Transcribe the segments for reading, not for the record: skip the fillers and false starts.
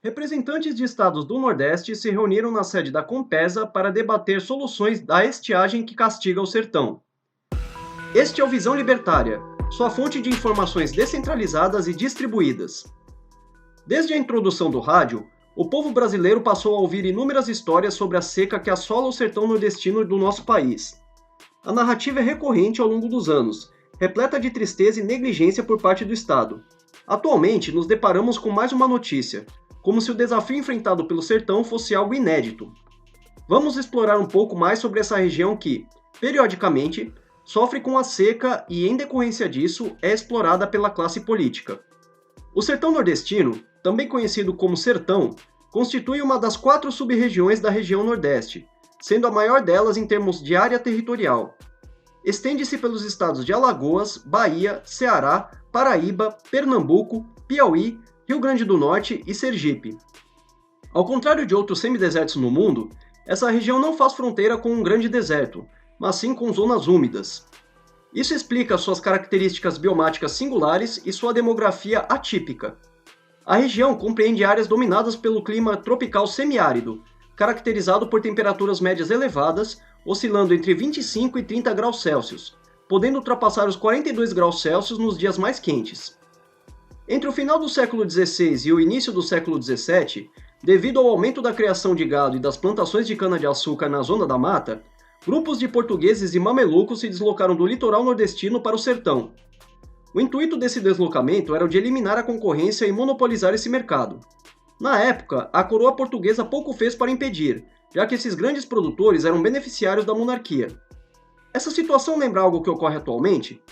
Representantes de estados do Nordeste se reuniram na sede da Compesa para debater soluções da estiagem que castiga o sertão. Este é o Visão Libertária, sua fonte de informações descentralizadas e distribuídas. Desde a introdução do rádio, o povo brasileiro passou a ouvir inúmeras histórias sobre a seca que assola o sertão nordestino do nosso país. A narrativa é recorrente ao longo dos anos, repleta de tristeza e negligência por parte do Estado. Atualmente, nos deparamos com mais uma notícia, como se o desafio enfrentado pelo sertão fosse algo inédito. Vamos explorar um pouco mais sobre essa região que, periodicamente, sofre com a seca e, em decorrência disso, é explorada pela classe política. O sertão nordestino, também conhecido como sertão, constitui uma das 4 sub-regiões da região Nordeste, sendo a maior delas em termos de área territorial. Estende-se pelos estados de Alagoas, Bahia, Ceará, Paraíba, Pernambuco, Piauí, Rio Grande do Norte e Sergipe. Ao contrário de outros semidesertos no mundo, essa região não faz fronteira com um grande deserto, mas sim com zonas úmidas. Isso explica suas características biomáticas singulares e sua demografia atípica. A região compreende áreas dominadas pelo clima tropical semiárido, caracterizado por temperaturas médias elevadas, oscilando entre 25 e 30 graus Celsius, podendo ultrapassar os 42 graus Celsius nos dias mais quentes. Entre o final do século XVI e o início do século XVII, devido ao aumento da criação de gado e das plantações de cana-de-açúcar na zona da mata, grupos de portugueses e mamelucos se deslocaram do litoral nordestino para o sertão. O intuito desse deslocamento era o de eliminar a concorrência e monopolizar esse mercado. Na época, a coroa portuguesa pouco fez para impedir, já que esses grandes produtores eram beneficiários da monarquia. Essa situação lembra algo que ocorre atualmente?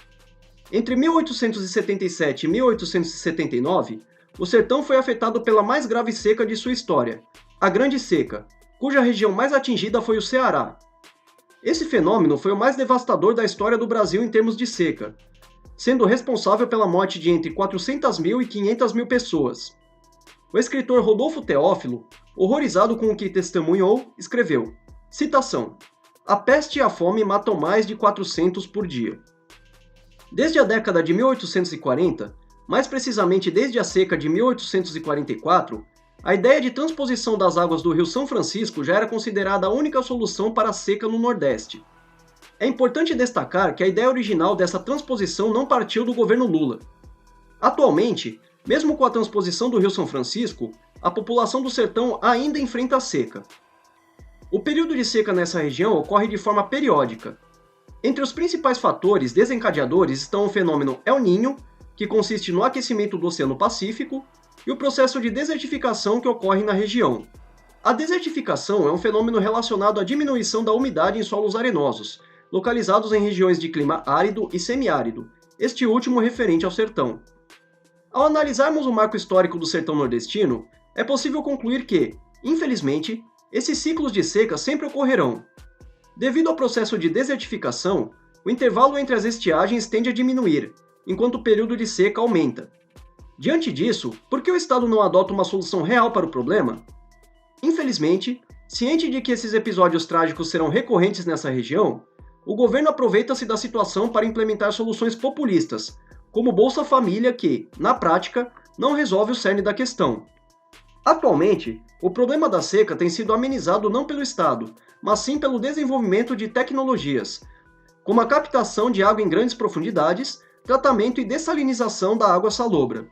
Entre 1877 e 1879, o sertão foi afetado pela mais grave seca de sua história, a Grande Seca, cuja região mais atingida foi o Ceará. Esse fenômeno foi o mais devastador da história do Brasil em termos de seca, sendo responsável pela morte de entre 400 mil e 500 mil pessoas. O escritor Rodolfo Teófilo, horrorizado com o que testemunhou, escreveu, citação, "A peste e a fome matam mais de 400 por dia." Desde a década de 1840, mais precisamente desde a seca de 1844, a ideia de transposição das águas do Rio São Francisco já era considerada a única solução para a seca no Nordeste. É importante destacar que a ideia original dessa transposição não partiu do governo Lula. Atualmente, mesmo com a transposição do Rio São Francisco, a população do sertão ainda enfrenta a seca. O período de seca nessa região ocorre de forma periódica. Entre os principais fatores desencadeadores estão o fenômeno El Niño, que consiste no aquecimento do Oceano Pacífico, e o processo de desertificação que ocorre na região. A desertificação é um fenômeno relacionado à diminuição da umidade em solos arenosos, localizados em regiões de clima árido e semiárido, este último referente ao sertão. Ao analisarmos o marco histórico do sertão nordestino, é possível concluir que, infelizmente, esses ciclos de seca sempre ocorrerão. Devido ao processo de desertificação, o intervalo entre as estiagens tende a diminuir, enquanto o período de seca aumenta. Diante disso, por que o Estado não adota uma solução real para o problema? Infelizmente, ciente de que esses episódios trágicos serão recorrentes nessa região, o governo aproveita-se da situação para implementar soluções populistas, como Bolsa Família que, na prática, não resolve o cerne da questão. Atualmente, o problema da seca tem sido amenizado não pelo Estado, mas sim pelo desenvolvimento de tecnologias, como a captação de água em grandes profundidades, tratamento e dessalinização da água salobra.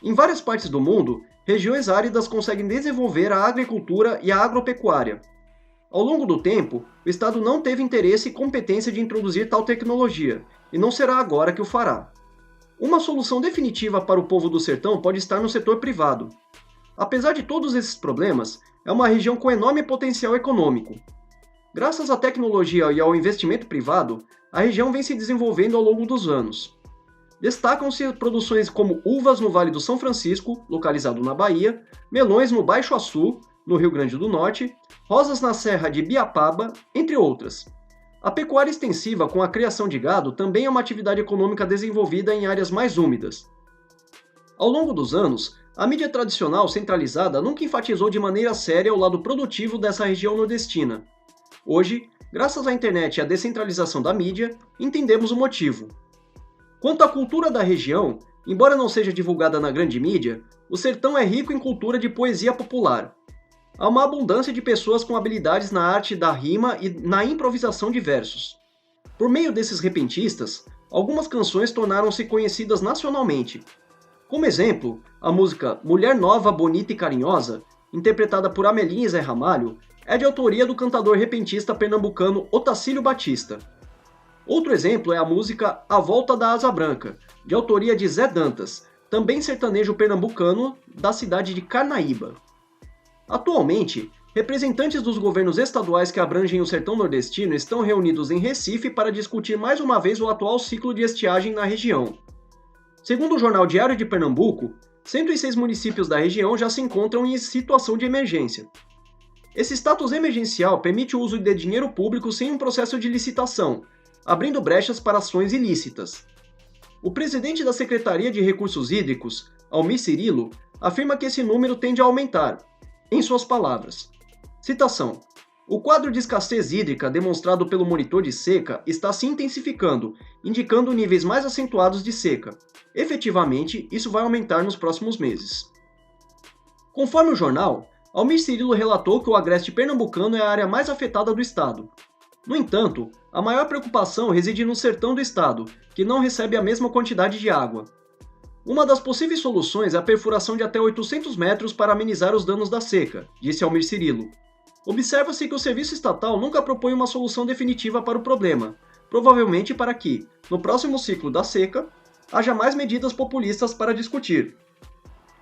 Em várias partes do mundo, regiões áridas conseguem desenvolver a agricultura e a agropecuária. Ao longo do tempo, o Estado não teve interesse e competência de introduzir tal tecnologia, e não será agora que o fará. Uma solução definitiva para o povo do sertão pode estar no setor privado. Apesar de todos esses problemas, é uma região com enorme potencial econômico. Graças à tecnologia e ao investimento privado, a região vem se desenvolvendo ao longo dos anos. Destacam-se produções como uvas no Vale do São Francisco, localizado na Bahia, melões no Baixo Açu, no Rio Grande do Norte, rosas na Serra de Biapaba, entre outras. A pecuária extensiva com a criação de gado também é uma atividade econômica desenvolvida em áreas mais úmidas. Ao longo dos anos, a mídia tradicional centralizada nunca enfatizou de maneira séria o lado produtivo dessa região nordestina. Hoje, graças à internet e à descentralização da mídia, entendemos o motivo. Quanto à cultura da região, Embora não seja divulgada na grande mídia, o sertão é rico em cultura de poesia popular. Há uma abundância de pessoas com habilidades na arte da rima e na improvisação de versos. Por meio desses repentistas, algumas canções tornaram-se conhecidas nacionalmente. Como exemplo, a música Mulher Nova, Bonita e Carinhosa, interpretada por Amelinha e Zé Ramalho, é de autoria do cantador repentista pernambucano Otacílio Batista. Outro exemplo é a música A Volta da Asa Branca, de autoria de Zé Dantas, também sertanejo pernambucano da cidade de Carnaíba. Atualmente, representantes dos governos estaduais que abrangem o sertão nordestino estão reunidos em Recife para discutir mais uma vez o atual ciclo de estiagem na região. Segundo o jornal Diário de Pernambuco, 106 municípios da região já se encontram em situação de emergência. Esse status emergencial permite o uso de dinheiro público sem um processo de licitação, abrindo brechas para ações ilícitas. O presidente da Secretaria de Recursos Hídricos, Almir Cirilo, afirma que esse número tende a aumentar. Em suas palavras, citação: "O quadro de escassez hídrica demonstrado pelo monitor de seca está se intensificando, indicando níveis mais acentuados de seca. Efetivamente, isso vai aumentar nos próximos meses." Conforme o jornal, Almir Cirilo relatou que o agreste pernambucano é a área mais afetada do estado. No entanto, a maior preocupação reside no sertão do estado, que não recebe a mesma quantidade de água. Uma das possíveis soluções é a perfuração de até 800 metros para amenizar os danos da seca, disse Almir Cirilo. Observa-se que o serviço estatal nunca propõe uma solução definitiva para o problema, provavelmente para que, no próximo ciclo da seca, haja mais medidas populistas para discutir.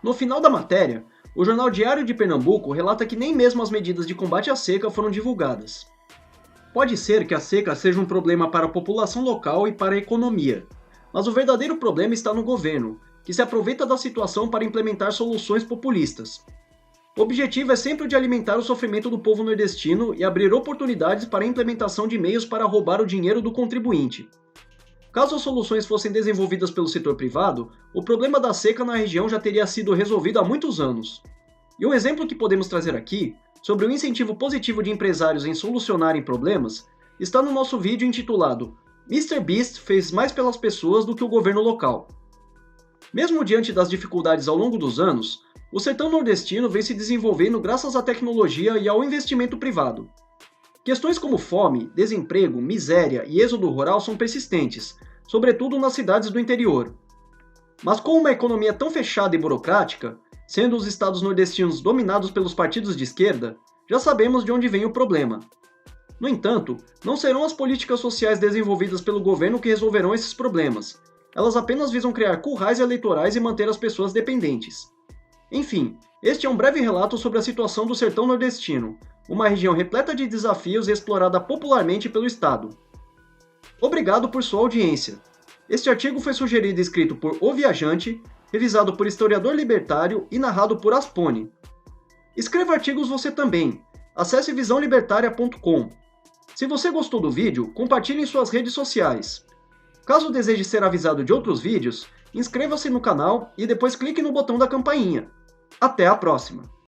No final da matéria, o jornal Diário de Pernambuco relata que nem mesmo as medidas de combate à seca foram divulgadas. Pode ser que a seca seja um problema para a população local e para a economia, mas o verdadeiro problema está no governo, que se aproveita da situação para implementar soluções populistas. O objetivo é sempre o de alimentar o sofrimento do povo nordestino e abrir oportunidades para a implementação de meios para roubar o dinheiro do contribuinte. Caso as soluções fossem desenvolvidas pelo setor privado, o problema da seca na região já teria sido resolvido há muitos anos. E um exemplo que podemos trazer aqui, sobre o incentivo positivo de empresários em solucionarem problemas, está no nosso vídeo intitulado Mr. Beast fez mais pelas pessoas do que o governo local. Mesmo diante das dificuldades ao longo dos anos, o sertão nordestino vem se desenvolvendo graças à tecnologia e ao investimento privado. Questões como fome, desemprego, miséria e êxodo rural são persistentes, sobretudo nas cidades do interior. Mas com uma economia tão fechada e burocrática, sendo os estados nordestinos dominados pelos partidos de esquerda, já sabemos de onde vem o problema. No entanto, não serão as políticas sociais desenvolvidas pelo governo que resolverão esses problemas. Elas apenas visam criar currais eleitorais e manter as pessoas dependentes. Enfim, este é um breve relato sobre a situação do sertão nordestino, uma região repleta de desafios e explorada popularmente pelo Estado. Obrigado por sua audiência. Este artigo foi sugerido e escrito por O Viajante, revisado por Historiador Libertário e narrado por Aspone. Escreva artigos você também. Acesse visãolibertaria.com. Se você gostou do vídeo, compartilhe em suas redes sociais. Caso deseje ser avisado de outros vídeos, inscreva-se no canal e depois clique no botão da campainha. Até a próxima!